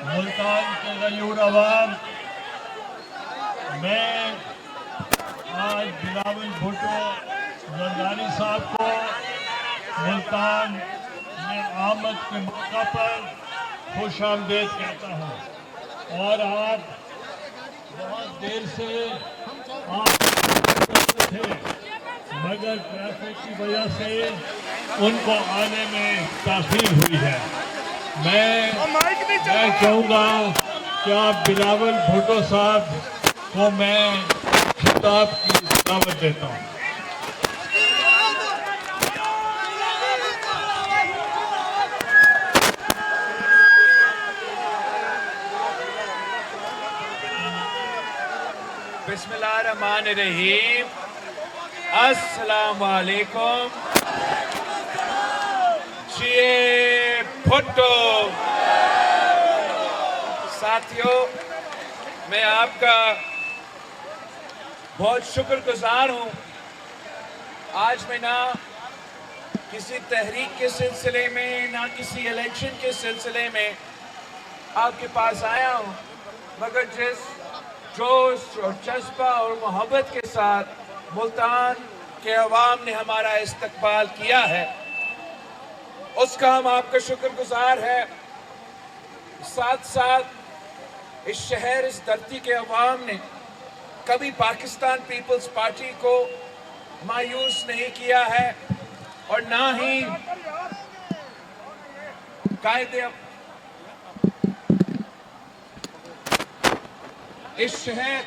मुल्तान के गयूर अवाम, मैं आज बिलावल भुट्टो जरदारी साहब को मुल्तान में आमद के मौका पर खुश आमदेद कहता हूँ। और आप बहुत देर से थे, मगर ट्रैफिक की वजह से उनको आने में ताख़ीर हुई है। मैं चाहूँगा कि आप बिलावल भुट्टो साहब को मैं खिताब की दावत देता हूँ। बिस्मिल्लाहिर्रहमानिर्रहीम। अस्सलाम वालेकुम। जिए भुट्टो। साथियों, मैं आपका बहुत शुक्रगुजार हूँ। आज मैं ना किसी तहरीक के सिलसिले में, ना किसी इलेक्शन के सिलसिले में आपके पास आया हूँ, मगर जिस जोश और जज्बा और मोहब्बत के साथ मुल्तान के अवाम ने हमारा इस्तकबाल किया है, उसका हम आपका शुक्रगुजार है। साथ साथ इस शहर, इस धरती के अवाम ने कभी पाकिस्तान पीपल्स पार्टी को मायूस नहीं किया है और ना ही कायदे इस शहर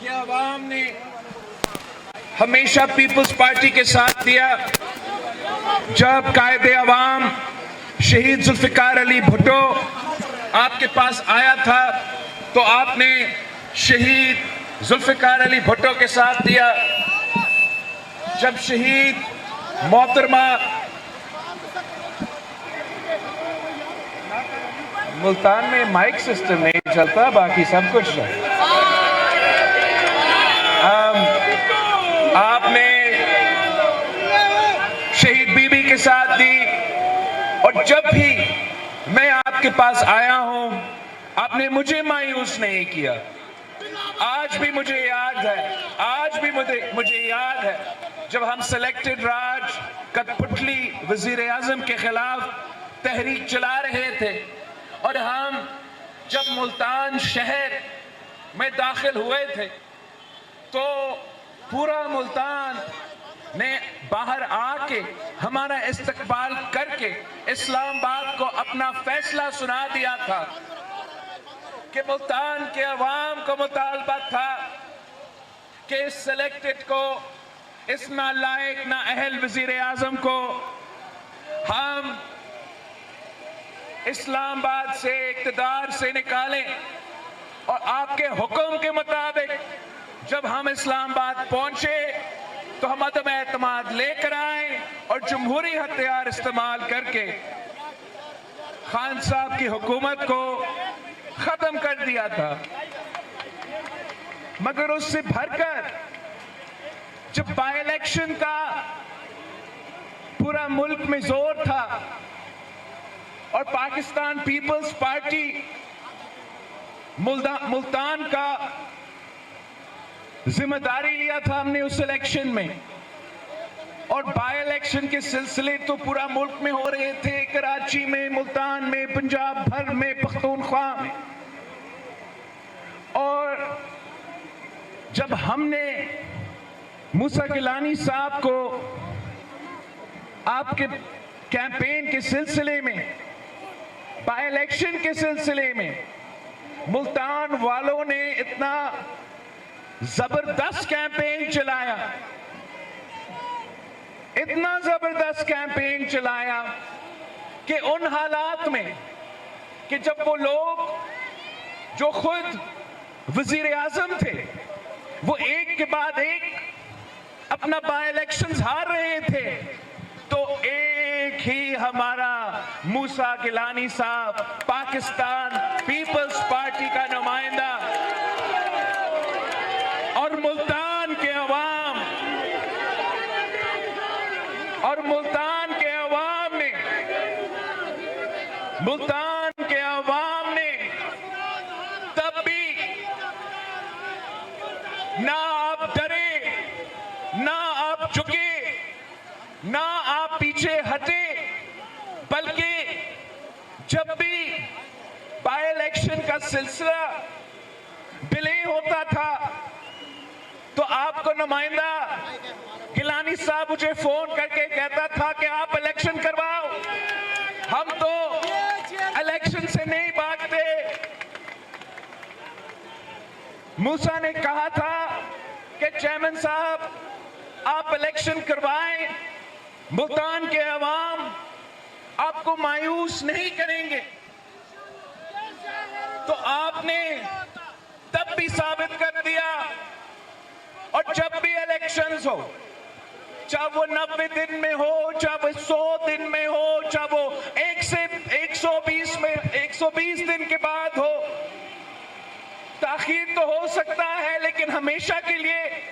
के अवाम ने हमेशा पीपल्स पार्टी के साथ दिया। जब कायदे अवाम शहीद जुल्फिकार अली भुट्टो आपके पास आया था, तो आपने शहीद जुल्फिकार अली भुट्टो के साथ दिया। जब शहीद मोहतरमा मुल्तान में माइक सिस्टम नहीं चलता, बाकी सब कुछ है। आपने शहीद बीबी के साथ दी, और जब भी मैं आपके पास आया हूं, आपने मुझे मायूस नहीं किया। आज भी मुझे याद है जब हम सिलेक्टेड राज कठपुतली वजीर आजम के खिलाफ तहरीक चला रहे थे, और हम जब मुल्तान शहर में दाखिल हुए थे, तो पूरा मुल्तान ने बाहर आके हमारा इस्तकबाल करके इस्लामाबाद को अपना फैसला सुना दिया था कि मुल्तान के अवाम को मुतालबा था कि इस सिलेक्टेड को, इस नालायक ना अहल वजीर आजम को हम इस्लामाबाद से, इक़्तिदार से निकालें। और आपके हुक्म के मुताबिक जब हम इस्लामाबाद पहुंचे, तो हम अदम एतमाद लेकर आए और जमहूरी हथियार इस्तेमाल करके खान साहब की हुकूमत को खत्म कर दिया था। मगर उससे भरकर जब बाई इलेक्शन का पूरा मुल्क में जोर था और पाकिस्तान पीपल्स पार्टी मुल्तान का जिम्मेदारी लिया था हमने उस इलेक्शन में, और बाई इलेक्शन के सिलसिले तो पूरा मुल्क में हो रहे थे, कराची में, मुल्तान में, पंजाब भर में, पख्तूनख्वा में। और जब हमने मूसा गिलानी साहब को आपके कैंपेन के सिलसिले में, बाई इलेक्शन के सिलसिले में मुल्तान वालों ने इतना जबरदस्त कैंपेन चलाया, इतना जबरदस्त कैंपेन चलाया कि उन हालात में कि जब वो लोग जो खुद वजीर आजम थे, वो एक के बाद एक अपना बाई इलेक्शंस हार रहे थे, तो एक ही हमारा मूसा गिलानी साहब, पाकिस्तान पीपल्स पार्टी का नुमाइंदा, और मुल्तान के अवाम मुल्तान के अवाम ना आप पीछे हटे, बल्कि जब भी बाय इलेक्शन का सिलसिला डिले होता था तो आपको नुमाइंदा गिलानी साहब मुझे फोन करके कहता था कि आप इलेक्शन करवाओ, हम तो इलेक्शन से नहीं भागते। मूसा ने कहा था कि चेयरमैन साहब आप इलेक्शन करवाएं, मुल्तान के अवाम आपको मायूस नहीं करेंगे। तो आपने तब भी साबित कर दिया, और जब भी इलेक्शंस हो, चाहे वो 90 दिन में हो, चाहे वो 100 दिन में हो, चाहे वो 1 से 120 दिन के बाद हो, ताखीर तो हो सकता है, लेकिन हमेशा के लिए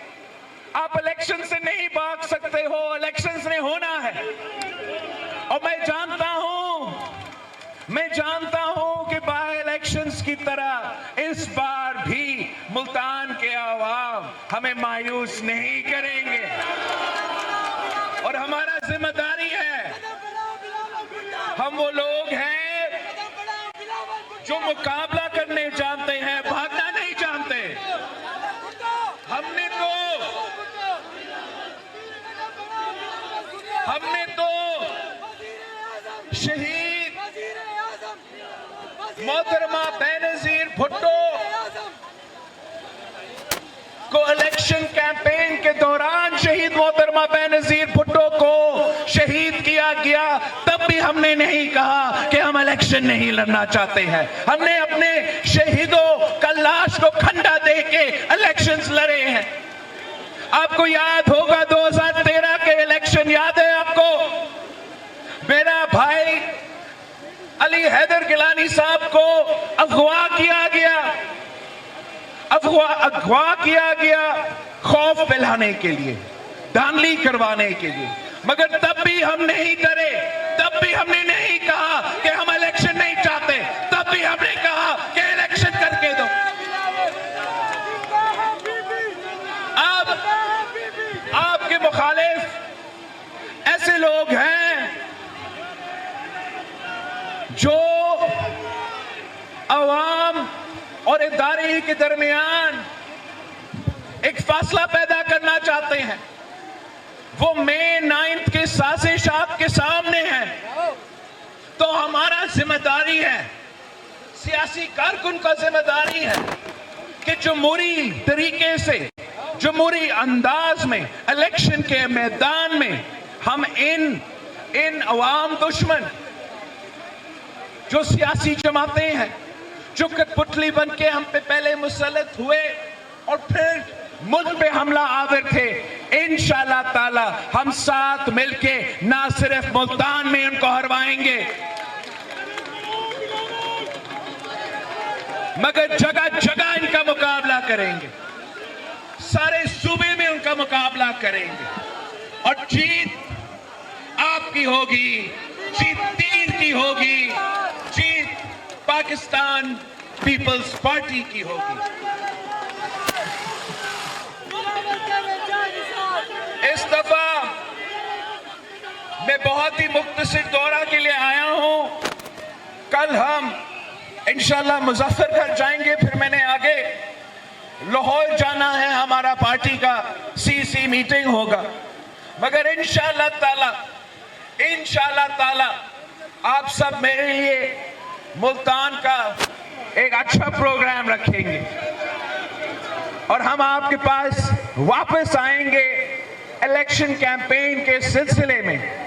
आप इलेक्शन से नहीं भाग सकते हो। इलेक्शंस ने होना है, और मैं जानता हूं कि बाय इलेक्शंस की तरह इस बार भी मुल्तान के अवाम हमें मायूस नहीं करेंगे, और हमारा जिम्मेदारी है, हम वो लोग हैं जो मुकाबला करने जानते हैं, भागना नहीं जानते। हमने तो शहीद मोहतरमा बेनजीर भुट्टो को इलेक्शन कैंपेन के दौरान शहीद मोहतरमा बेनजीर भुट्टो को शहीद किया गया, तब भी हमने नहीं कहा कि हम इलेक्शन नहीं लड़ना चाहते हैं। हमने अपने शहीदों का लाश को खंडा देके इलेक्शंस लड़े हैं। आपको याद होगा 2013 के इलेक्शन याद है आपको? मेरा भाई अली हैदर गिलानी साहब को अगवा किया गया खौफ फैलाने के लिए, धांधली करवाने के लिए, मगर तब भी हम नहीं डरे, तब भी हमने नहीं कहा कि हम इलेक्शन नहीं चाहते, तब भी हमने कहा कि इलेक्शन करके दो। आपके मुखालिफ ऐसे लोग हैं जो अवाम और इदारे के दरमियान एक फासला पैदा करना चाहते हैं। वो मई 9 की साजिश आपके सामने है, तो हमारा जिम्मेदारी है, सियासी कारकुन का जिम्मेदारी है कि जमहूरी तरीके से, जमहूरी अंदाज में इलेक्शन के मैदान में हम इन अवाम दुश्मन जो सियासी जमातें हैं, जो कठपुतली बन के हम पे पहले मुसल्लत हुए और फिर मुल्क पे हमला आवर थे, इंशाअल्लाह ताला हम साथ मिलके ना सिर्फ मुल्तान में उनको हरवाएंगे, मगर जगह जगह इनका मुकाबला करेंगे, सारे सूबे में उनका मुकाबला करेंगे, और जीत आपकी होगी, जीत तीर की होगी, जीत पाकिस्तान पीपल्स पार्टी की होगी। इस दफा मैं बहुत ही मुख्तसर दौरा के लिए आया हूं। कल हम इंशाल्लाह मुजफ्फरगढ़ जाएंगे, फिर मैंने आगे लाहौर जाना है, हमारा पार्टी का सीसी मीटिंग होगा, मगर इंशाल्लाह ताला आप सब मेरे लिए मुल्तान का एक अच्छा प्रोग्राम रखेंगे, और हम आपके पास वापस आएंगे इलेक्शन कैंपेन के सिलसिले में।